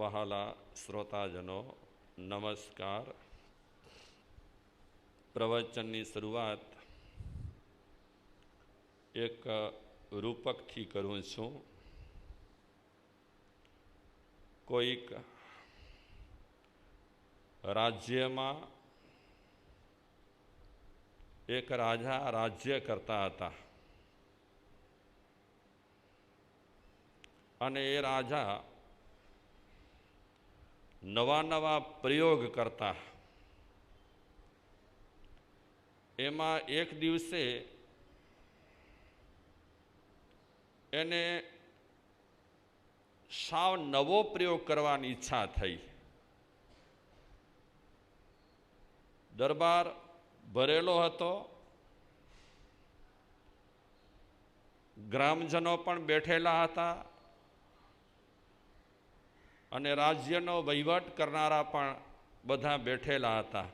વહાલા શ્રોતાજનો નમસ્કાર। પ્રવચનની શરૂઆત એક રૂપકથી કરું છું। કોઈક રાજ્યમાં એક રાજા રાજ્ય કરતા હતા અને એ રાજા નવા નવા પ્રયોગ કરતા। એમાં એક દિવસે એને સાવ નવો પ્રયોગ કરવાની ઈચ્છા થઈ। દરબાર ભરેલો હતો, ગ્રામજનો પણ બેઠેલા હતા અને રાજ્યનો વહીવટ કરનારા પણ બધા બેઠેલા હતા।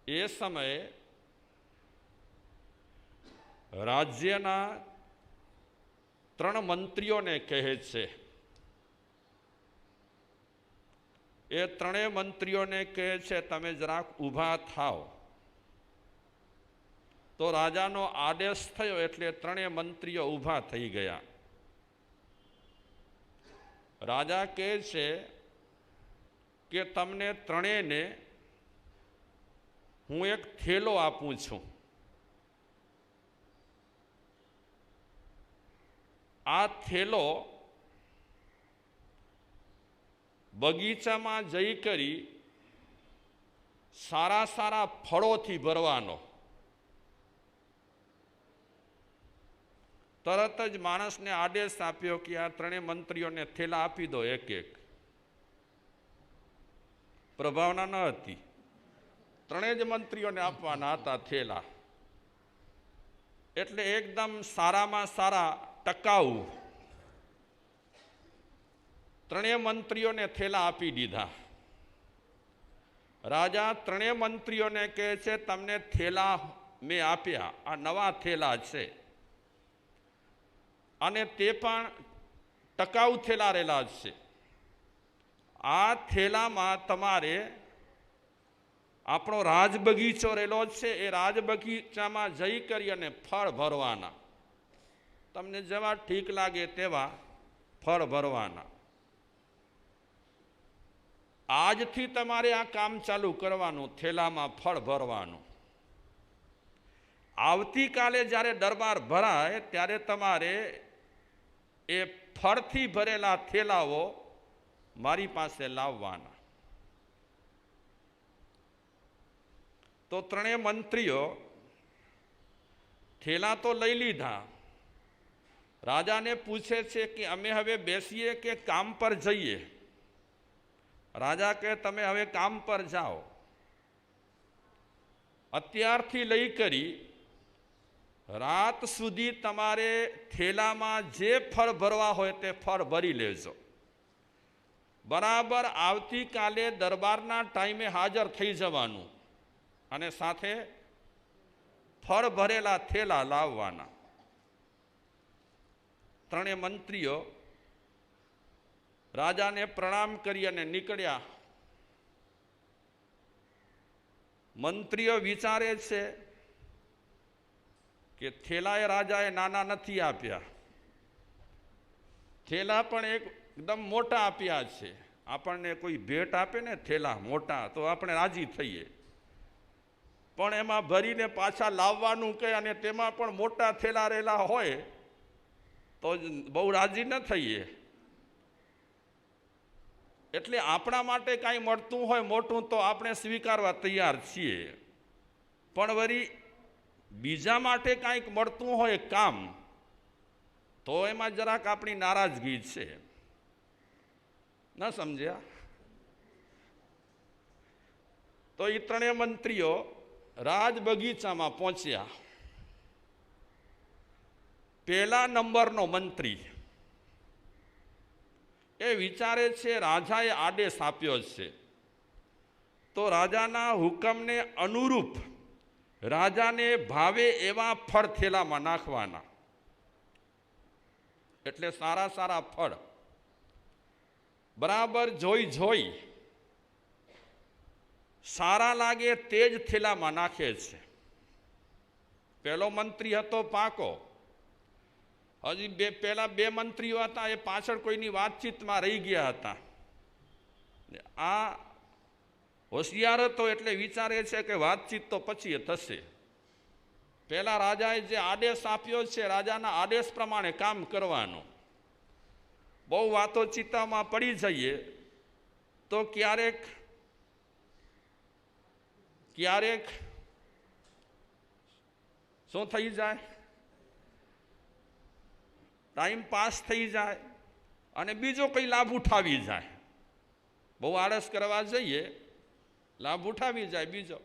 એ સમયે રાજ્યના 3 મંત્રીઓને કહે છે। એ 3 મંત્રીઓને કહે છે, તમે જરાક ઊભા થાઓ। તો રાજાનો આદેશ થયો એટલે 3 મંત્રીઓ ઊભા થઈ ગયા। રાજા કહે છે કે તમને 3ને હું એક થેલો આપું છું। આ થેલો બગીચામાં જઈ કરી સારા સારા ફળોથી ભરવાનો। તરત જ માણસને આદેશ આપ્યો કે આ 3 મંત્રીઓને થેલા આપી દો એક એક। પ્રભાવના ન હતી, 3 જ મંત્રીઓને આપવાના હતા થેલા। એટલે એકદમ સારામાં સારા ટકાઉ 3 મંત્રીઓને થેલા આપી દીધા। રાજા 3 મંત્રીઓને કહે છે, તમને થેલા મેં આપ્યા, આ નવા થેલા છે અને તે પણ ટકાઉ થેલા રહેલા છે। આ થેલામાં તમારે આપણો રાજ બગીચો રહેલો છે, એ રાજ બગીચામાં જઈ કરી અને ફળ ભરવાના। તમને જેવા ઠીક લાગે તેવા ફળ ભરવાના। આજથી તમારે આ કામ ચાલુ કરવાનું, થેલામાં ફળ ભરવાનું। આવતીકાલે જ્યારે દરબાર ભરાય ત્યારે તમારે એ ફળથી ભરેલા થેલાઓ મારી પાસે લાવવાના। તો 3 મંત્રીઓ થેલા તો લઈ લીધા। રાજાને પૂછે છે કે અમે હવે બેસીએ કે કામ પર જઈએ? રાજા કહે, તમે હવે કામ પર જાઓ। અત્યારથી લઈ કરી રાત સુધી તમારે થેલામાં જે ફળ ભરવા હોય તે ફળ ભરી લેજો। બરાબર આવતીકાલે દરબારના ટાઈમે હાજર થઈ જવાનું અને સાથે ફળ ભરેલા થેલા લાવવાના। 3 મંત્રીઓ રાજાને પ્રણામ કરી અને નીકળ્યા। મંત્રીઓ વિચારે છે કે થેલા એ રાજાએ નાના નથી આપ્યા, થેલા પણ એકદમ મોટા આપ્યા છે। આપણને કોઈ ભેટ આપે ને થેલા મોટા તો આપણે રાજી થઈએ, પણ એમાં ભરીને પાછા લાવવાનું કહે અને તેમાં પણ મોટા થેલા રહેલા હોય તો બહુ રાજી ન થઈએ। એટલે આપણા માટે કાંઈ મળતું હોય મોટું તો આપણે સ્વીકારવા તૈયાર છીએ, પણ વળી બીજા માટે કાંઈક મળતું હોય કામ તો એમાં જરાક આપણી નારાજગી છે। ન સમજ્યા? તો એ 3 મંત્રીઓ રાજ બગીચામાં પહોંચ્યા। પહેલા નંબરનો મંત્રી એ વિચારે છે રાજાએ આદેશ આપ્યો છે તો રાજાના હુકમને અનુરૂપ રાજાને ભાવે એવા ફળ થેલામાં નાખવાના। એટલે સારા સારા ફળ બરાબર જોઈ સારા લાગે તે જ થેલામાં નાખે છે. પહેલો મંત્રી હતો પાકો, હજી પેલા બે મંત્રીઓ હતા, એ પાછળ કોઈની વાતચીતમાં રહી ગયા હતા. આ હોશિયાર હતો એટલે વિચારે છે કે વાતચીત તો પછી થશે. પેલા રાજાએ જે આદેશ આપ્યો છે, રાજાના આદેશ પ્રમાણે કામ કરવાનું. બહુ વાતો ચિત્તામાં પડી જઈએ તો ક્યારેક શું થઈ જાય, ટાઈમ પાસ થઈ જાય અને બીજો કઈ લાભ ઉઠાવી જાય. બહુ આળસ કરવા જઈએ, લાભ ઉઠાવી જાય બીજો.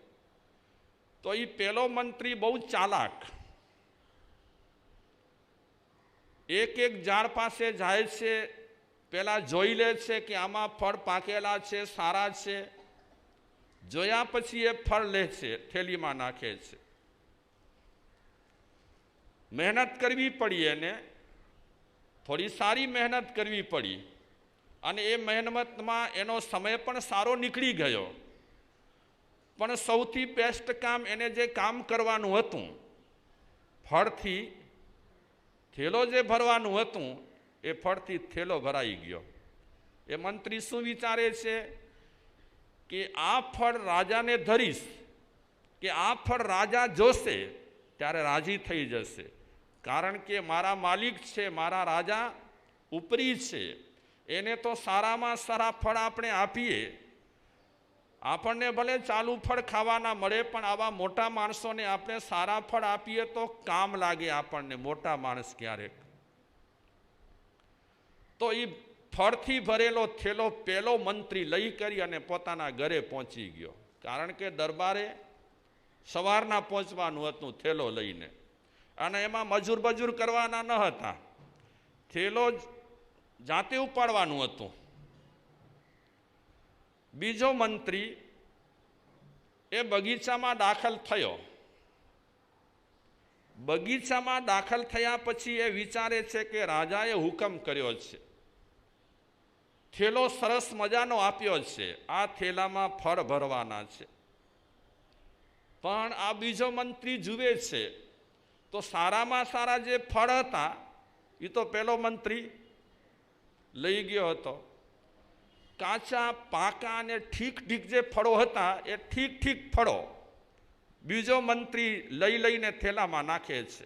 તો એ પેલો મંત્રી બહુ ચાલાક, એક ઝાડ પાસે જાય છે, પેલા જોઈ લે છે કે આમાં ફળ પાકેલા છે, સારા છે. જોયા પછી એ ફળ લે છે, થેલીમાં નાખે છે. મહેનત કરવી પડી, એને થોડી સારી મહેનત કરવી પડી અને એ મહેનતમાં એનો સમય પણ સારો નીકળી ગયો. પણ સૌથી બેસ્ટ કામ એને જે કામ કરવાનું હતું, ફળથી થેલો જે ભરવાનું હતું, એ ફળથી થેલો ભરાઈ ગયો. એ મંત્રી શું વિચારે છે કે આ ફળ રાજાને ધરીશ, કે આ ફળ રાજા જોશે ત્યારે રાજી થઈ જશે. કારણ કે મારા માલિક છે, મારા રાજા ઉપરી છે, એને તો સારામાં સારા ફળ આપણે આપીએ. આપણને ભલે ચાલુ ફળ ખાવાના મળે, પણ આવા મોટા માણસોને આપણે સારા ફળ આપીએ તો કામ લાગે આપણને, મોટા માણસ ક્યારેક. તો એ ફળથી ભરેલો થેલો પેલો મંત્રી લઈ કરી અને પોતાના ઘરે પહોંચી ગયો. કારણ કે દરબારે સવારના પહોંચવાનું હતું થેલો લઈને, અને એમાં મજૂર કરવાના ન હતા, થેલો જાતે ઉપાડવાનું હતું. બીજો મંત્રી એ બગીચામાં દાખલ થયો. બગીચામાં દાખલ થયા પછી એ વિચારે છે કે રાજાએ હુકમ કર્યો છે, થેલો સરસ મજાનો આપ્યો છે, આ થેલામાં ફળ ભરવાના છે. પણ આ બીજો મંત્રી જુએ છે તો સારામાં સારા જે ફળ હતા એ તો પેલો મંત્રી લઈ ગયો હતો. કાચા, પાકા અને ઠીક જે ફળો હતા, એ ઠીક ફળો બીજો મંત્રી લઈને થેલામાં નાખે છે.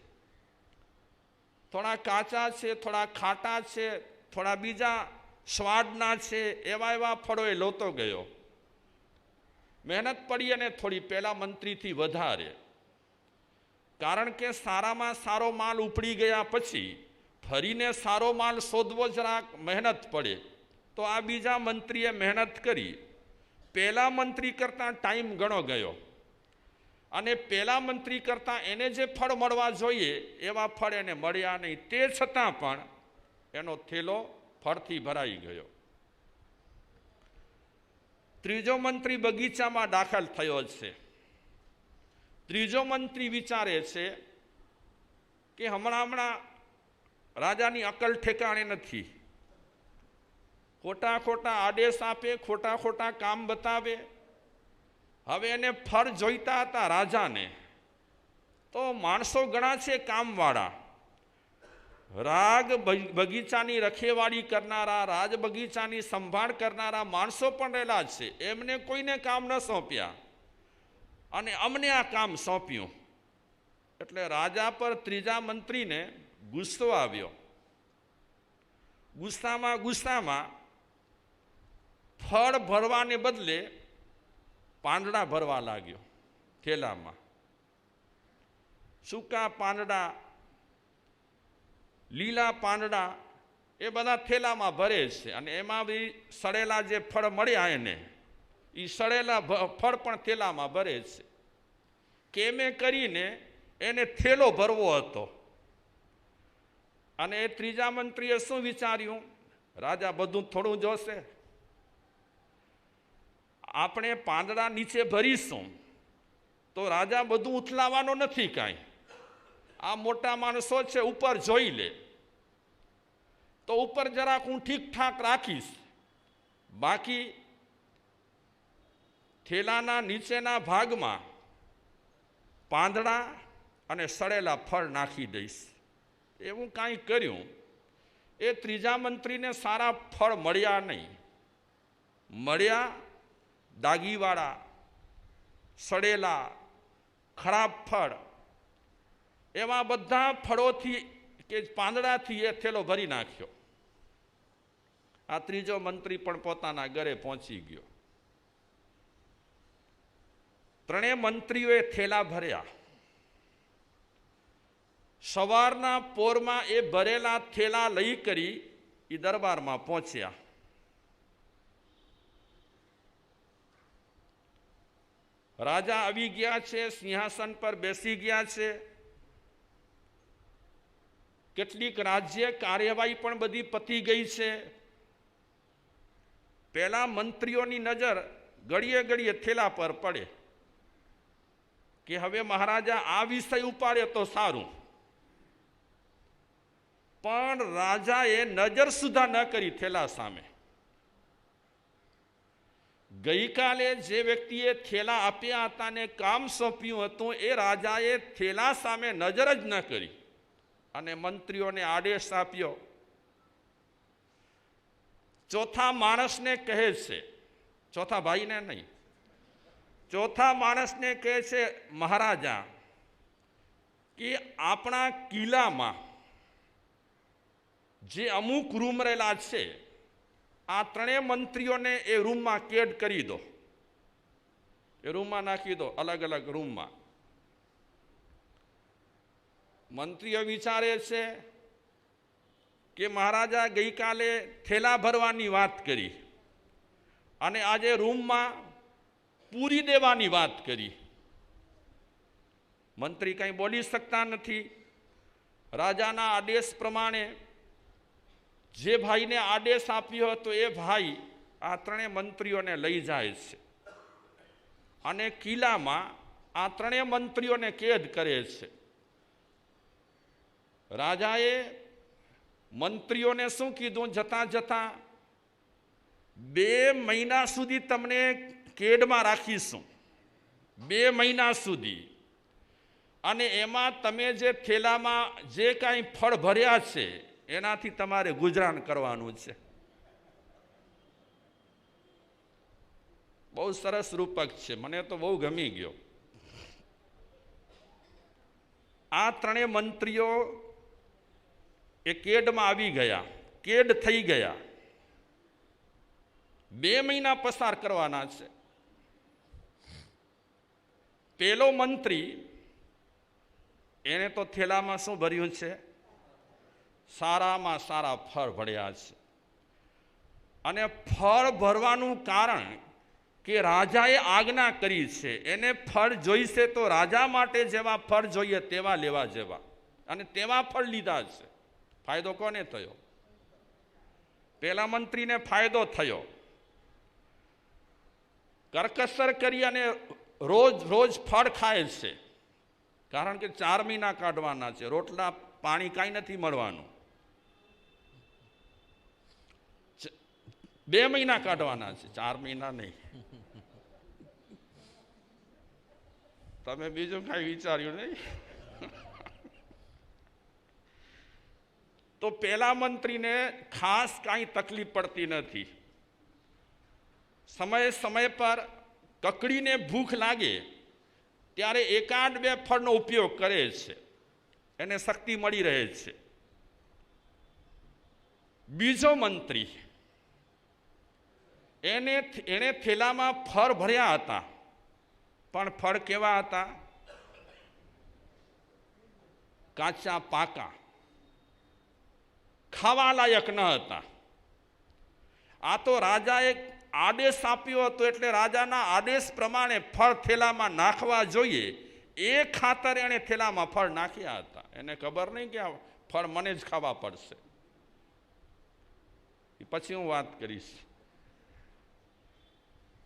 થોડા કાચા છે, થોડા ખાટા છે, થોડા બીજા સ્વાદના છે, એવા ફળો એ લોતો ગયો. મહેનત પડી અને થોડી પેલા મંત્રીથી વધારે. કારણ કે સારામાં સારો માલ ઉપડી ગયા પછી ફરીને સારો માલ શોધવો જરાક મહેનત પડે. તો આ બીજા મંત્રીએ મહેનત કરી, પેલા મંત્રી કરતાં ટાઈમ ઘણો ગયો અને પેલા મંત્રી કરતાં એને જે ફળ મળવા જોઈએ એવા ફળ એને મળ્યા નહીં. તે છતાં પણ એનો થેલો ફળથી ભરાઈ ગયો. ત્રીજો મંત્રી બગીચામાં દાખલ થયો છે. ત્રીજો મંત્રી વિચારે છે કે હમણાં રાજાની અકલ ઠેકાણે નથી. ખોટા આદેશ આપે, ખોટા કામ બતાવે. હવે એને ફળ જોઈતા હતા રાજાને, તો માણસો ઘણા છે કામવાળા, બગીચાની રખેવાળી કરનારા, રાજ બગીચાની સંભાળ કરનારા માણસો પણ રહેલા છે. એમને કોઈને કામ ન સોંપ્યા અને અમને આ કામ સોંપ્યું. એટલે રાજા પર ત્રીજા મંત્રીને ગુસ્સો આવ્યો. ગુસ્સામાં ફળ ભરવાને બદલે પાંદડા ભરવા લાગ્યો થેલામાં. સૂકા પાંદડા, લીલા પાંદડા એ બધા થેલામાં ભરે છે અને એમાં બી સડેલા જે ફળ મળ્યા એને, એ સડેલા ફળ પણ થેલામાં ભરે છે. કેમે કરીને એને થેલો ભરવો હતો. અને એ ત્રીજા મંત્રીએ શું વિચાર્યું, રાજા બધું થોડું જોશે, આપણે પાંદડા નીચે ભરીશું તો રાજા બધું ઉથલાવાનો નથી કાંઈ. આ મોટા માણસો છે, ઉપર જોઈ લે, તો ઉપર જરાક હું ઠીકઠાક રાખીશ બાકી થેલાના નીચેના ભાગમાં પાંદડા અને સડેલા ફળ નાખી દઈશ. એવું કાંઈ કર્યું. એ ત્રીજા મંત્રીને સારા ફળ મળ્યા નહીં. મળ્યા દાગીવાળા, સડેલા, ખરાબ ફળ. એવા બધા ફળોથી કે પાંદડાથી એ થેલો ભરી નાખ્યો. આ ત્રીજો મંત્રી પણ પોતાના ઘરે પહોંચી ગયો. ત્રણેય મંત્રીઓએ થેલા ભર્યા. સવારના પોરમાં એ ભરેલા થેલા લઈ કરી એ દરબારમાં પહોંચ્યા. રાજા આવી ગયા છે, સિંહાસન પર બેસી ગયા છે. કેટલીક રાજ્ય કાર્યવાહી પણ બધી પતી ગઈ છે. પેલા મંત્રીઓની નજર ઘડીએ ઘડીએ થેલા પર પડે કે હવે મહારાજા આ વિષય ઉપાડે તો સારું. પણ રાજાએ નજર સુધા ન કરી થેલા સામે. ગઈકાલે જે વ્યક્તિએ થેલા આપ્યા હતા ને કામ સોંપ્યું હતું એ રાજાએ થેલા સામે નજર જ ન કરી અને મંત્રીઓને આદેશ આપ્યો. ચોથા માણસને કહે છે, ચોથા ભાઈને નહીં, ચોથા માણસને કહે છે, મહારાજા કે આપણા કિલ્લામાં જે અમુક રૂમ રહેલા છે આ ત્રણેય મંત્રીઓને એ રૂમમાં કેદ કરી દો. એ રૂમમાં નાખી દો, અલગ અલગ રૂમમાં. મંત્રીઓ વિચારે છે કે મહારાજા ગઈકાલે થેલા ભરવાની વાત કરી અને આજે રૂમમાં પૂરી દેવાની વાત કરી. મંત્રી કંઈ બોલી શકતા નથી. રાજાના આદેશ પ્રમાણે જે ભાઈને આદેશ આપ્યો હતો એ ભાઈ આ ત્રણેય મંત્રીઓને લઈ જાય છે અને કિલ્લામાં આ ત્રણેય મંત્રીઓને કેદ કરે છે. રાજાએ મંત્રીઓને શું કીધું? જતા જતા 2 મહિના સુધી તમને કેદમાં રાખીશું. 2 મહિના સુધી. અને એમાં તમે જે થેલામાં જે કાંઈ ફળ ભર્યા છે એનાથી તમારે ગુજરાન કરવાનું છે. બહુ સરસ રૂપક છે, મને તો બહુ ગમી ગયો. આ ત્રણેય મંત્રીઓ એ કેદમાં આવી ગયા, કેદ થઈ ગયા. 2 મહિના પસાર કરવાના છે. પેલો મંત્રી એને તો થેલામાં શું ભર્યું છે? સારામાં સારા ફળ ભર્યા છે. અને ફળ ભરવાનું કારણ કે રાજાએ આજ્ઞા કરી છે. એને ફળ જોઈશે તો રાજા માટે જેવા ફળ જોઈએ તેવા લેવા જેવા, અને તેવા ફળ લીધા છે. ફાયદો કોને થયો? પેલા મંત્રીને ફાયદો થયો. કરકસર કરી અને રોજ રોજ ફળ ખાય છે. કારણ કે 4 મહિના કાઢવાના છે, રોટલા પાણી કાંઈ નથી મળવાનું. 2 મહિના કાઢવાના છે, 4 મહિના નહીં. તમે બીજું કાંઈ વિચાર્યું નહીં? તો પેલા મંત્રીને ખાસ કાંઈ તકલીફ પડતી નથી. સમય સમય પર કકડીને ભૂખ લાગે ત્યારે 1-2 ફળનો ઉપયોગ કરે છે, એને શક્તિ મળી રહે છે. બીજો મંત્રી એને થેલામાં ફળ ભર્યા હતા, પણ ફળ કેવા હતા? કાચા પાકા, ખાવા લાયક ન હતા. આ તો રાજાએ આદેશ આપ્યો હતો એટલે રાજાના આદેશ પ્રમાણે ફળ થેલામાં નાખવા જોઈએ એ ખાતર એણે થેલામાં ફળ નાખ્યા હતા. એને ખબર નહીં કે આ ફળ મને જ ખાવા પડશે. પછી હું વાત કરીશ.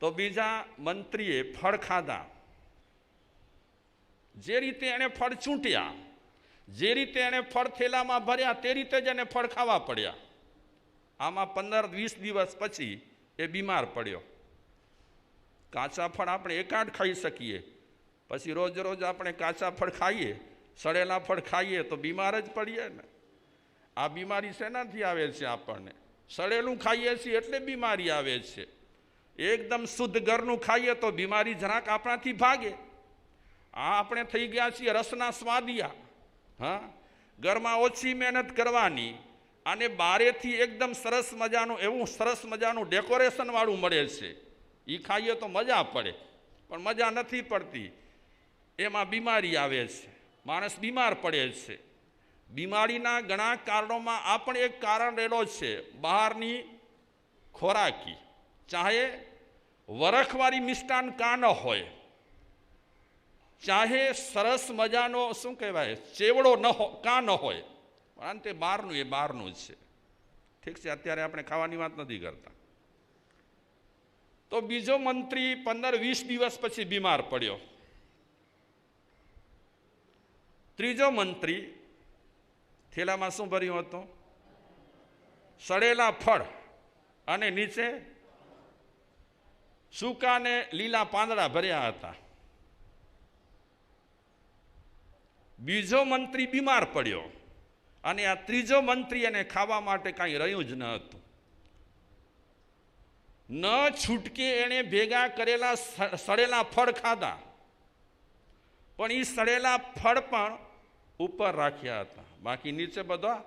તો બીજા મંત્રીએ ફળ ખાધા. જે રીતે એણે ફળ ચૂંટ્યા, જે રીતે એણે ફળ થેલામાં ભર્યા તે રીતે જ એને ફળ ખાવા પડ્યા. આમાં 15-20 દિવસ પછી એ બીમાર પડ્યો. કાચા ફળ આપણે એકાદ ખાઈ શકીએ, પછી રોજ રોજ આપણે કાચા ફળ ખાઈએ, સડેલા ફળ ખાઈએ તો બીમાર જ પડીએ ને. આ બીમારી શેનાથી આવે છે? આપણને સડેલું ખાઈએ છીએ એટલે બીમારી આવે છે. એકદમ શુદ્ધ ઘરનું ખાઈએ તો બીમારી જરાક આપણાથી ભાગે. આ આપણે થઈ ગયા છીએ રસના સ્વાદિયા. હા, ઘરમાં ઓછી મહેનત કરવાની અને બારેથી એકદમ સરસ મજાનું એવું સરસ મજાનું ડેકોરેશન વાળું મળે છે, એ ખાઈએ તો મજા પડે, પણ મજા નથી પડતી. એમાં બીમારી આવે છે, માણસ બીમાર પડે છે. બીમારીના ઘણા કારણોમાં આ પણ એક કારણ રહેલો છે, બહારની ખોરાકી. ચાહે વરખવાળી મિષ્ટાન કા ન હોય, ચાહે સરસ મજાનો શું કહેવાય ચેવડો કા ન હોય, પણ તે બહારનું એ બહારનું જ છે. ઠીક છે, અત્યારે આપણે ખાવાની વાત નથી કરતા. તો બીજો મંત્રી 15-20 દિવસ પછી બીમાર પડ્યો. ત્રીજો મંત્રી થેલામાં શું ભર્યું હતું? સડેલા ફળ અને નીચે સૂકા ને લીલા પાંદડા ભર્યા હતા. બીજો મંત્રી બીમાર પડ્યો અને આ ત્રીજો મંત્રી એને ખાવા માટે કાંઈ રહ્યું જ ન હતું. ન છૂટકે એણે ભેગા કરેલા સડેલા ફળ ખાધા, પણ એ સડેલા ફળ પણ ઉપર રાખ્યા હતા, બાકી નીચે બધા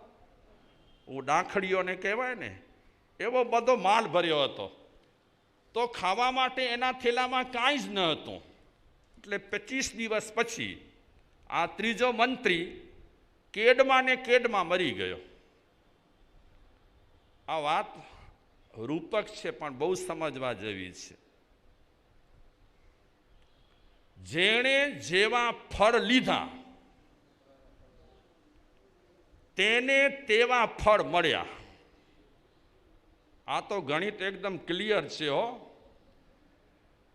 ડાંખડીઓને કહેવાય ને એવો બધો માલ ભર્યો હતો. તો ખાવા માટે એના થેલામાં કાંઈ જ ન હતું. એટલે 25 દિવસ પછી આ ત્રીજો મંત્રી કેડમાં ને કેડમાં મરી ગયો. આ વાત રૂપક છે પણ બહુ સમજવા જેવી છે. જેણે જેવા ફળ લીધા તેને તેવા ફળ મળ્યા. આ તો ગણિત એકદમ ક્લિયર છે હો.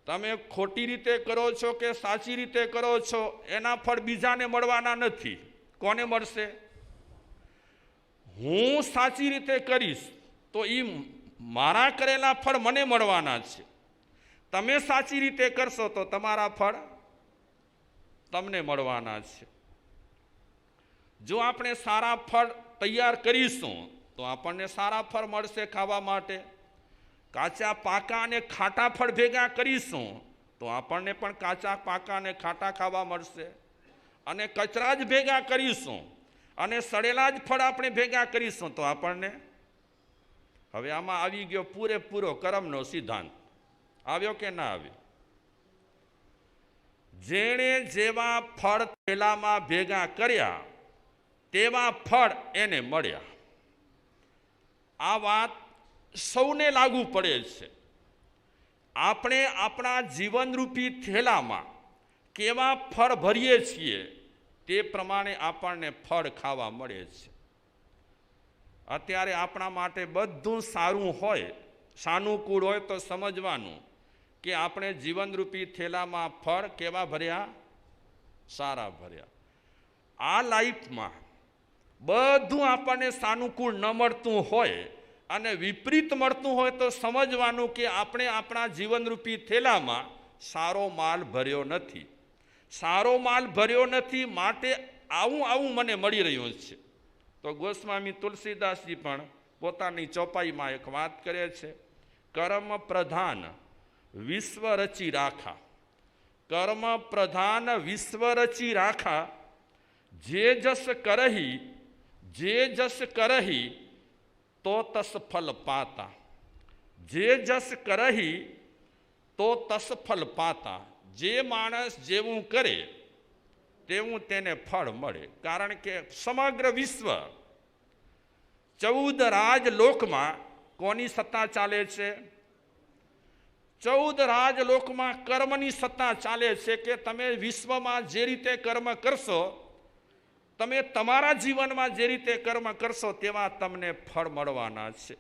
તમે ખોટી રીતે કરો છો કે સાચી રીતે કરો છો, એના ફળ બીજાને મળવાના નથી. કોને મળશે? હું સાચી રીતે કરીશ તો એ મારા કરેલા ફળ મને મળવાના છે. તમે સાચી રીતે કરશો તો તમારા ફળ તમને મળવાના છે. જો આપણે સારા ફળ તૈયાર કરીશું તો આપણને સારા ફળ મળશે ખાવા માટે. કાચા પાકા અને ખાટા ફળ ભેગા કરીશું તો આપણને પણ કાચા પાકા અને ખાટા ખાવા મળશે. અને કચરા જ ભેગા કરીશું અને સડેલા જ ફળ આપણે ભેગા કરીશું તો આપણને, હવે આમાં આવી ગયો પૂરેપૂરો કર્મનો સિદ્ધાંત. આવ્યો કે ના આવ્યો? જેણે જેવા ફળ થેલામાં ભેગા કર્યા તેવા ફળ એને મળ્યા. આ વાત સૌને લાગુ પડે છે. આપણે આપણા જીવનરૂપી થેલામાં કેવા ફળ ભરીએ છીએ તે પ્રમાણે આપણને ફળ ખાવા મળે છે. અત્યારે આપણા માટે બધું સારું હોય, સાનુકૂળ હોય તો સમજવાનું કે આપણે જીવનરૂપી થેલામાં ફળ કેવા ભર્યા? સારા ભર્યા. આ લાઈફમાં બધું આપણને સાનુકૂળ ન મળતું હોય અને વિપરીત મળતું હોય તો સમજવાનું કે આપણે આપણા જીવનરૂપી થેલામાં સારો માલ ભર્યો નથી. સારો માલ ભર્યો નથી માટે આવું મને મળી રહ્યું છે. તો ગોસ્વામી તુલસીદાસજી પણ પોતાની ચોપાઈમાં એક વાત કરે છે, કર્મ પ્રધાન વિશ્વ રચી રાખા. કર્મ પ્રધાન વિશ્વ રચી રાખા. જે જસ કરહી તો તસ ફલ પાતા. જે જસ કરહી તો તસ ફલ પાતા. જે માણસ જેવું કરે તેવું તેને ફળ મળે. કારણ કે સમગ્ર વિશ્વ 14 રાજલોકમાં કોની સત્તા ચાલે છે? 14 રાજલોકમાં કર્મની સત્તા ચાલે છે કે તમે વિશ્વમાં જે રીતે કર્મ કરશો, તમે તમારા જીવનમાં જે રીતે કર્મ કરશો તેવા તમને ફળ મળવાના છે.